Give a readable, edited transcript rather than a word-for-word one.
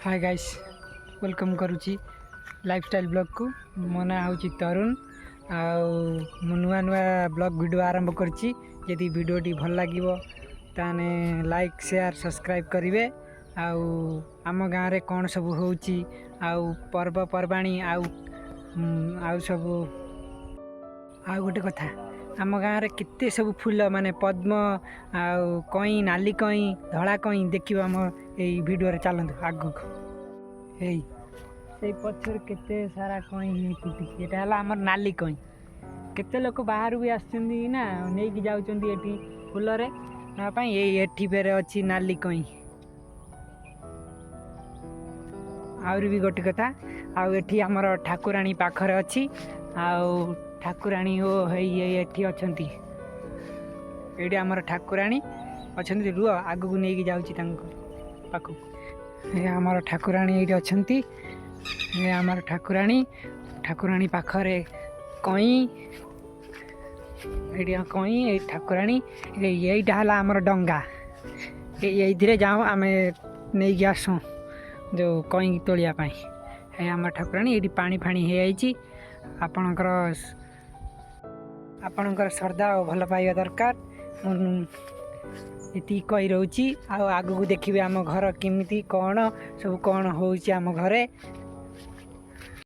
हाय guys welcome करुच्ची lifestyle blog को मो ना हूँ तरुण आउ नुआ नुआ ब्लॉग वीडियो आरंभ करची यदि वीडियोटी भल लगे ताने लाइक शेयर सब्सक्राइब करेंगे आम गाँव में कौन सब होची आउ पर्वपर्वाणी आउ सब आउ गोटे कथा आम गाँव में केते सब फूल माने पद्म आउ कई नाली कई धला कई देखिए आम यही वीडियो चलतु आग से पचर केते सारा कई फुटी यहाँ आम नाली कई केते लोक बाहर भी आसुँच ना नहीं जाऊँगी ये फूलरे ये फेर अच्छी नाली कई आहरी भी गोटे कथा आठी आमर ठाकुराणी पाखरे अच्छी आउ ठाकुराणी ओ ये अच्छी ये आमर ठाकुराणी अच्छा रुह आग को लेकिन जाऊँगी पाख ये आमर ठाकुराणी ये अच्छा ये आमर ठाकुराणी ठाकुराणी पाखरे कई ये कई ये ठाकुराणी यहीटा है आमर डंगा ये जाऊँ आम नहीं आसू जो कई तोलियापाई है आम ठाकुराणी ये पानी फाणी हो आपणकर श्रद्धा और भल पाइबा दरकार ये कही रोची आगू देखिए आम घर केमी कौन सब कौन हो घरे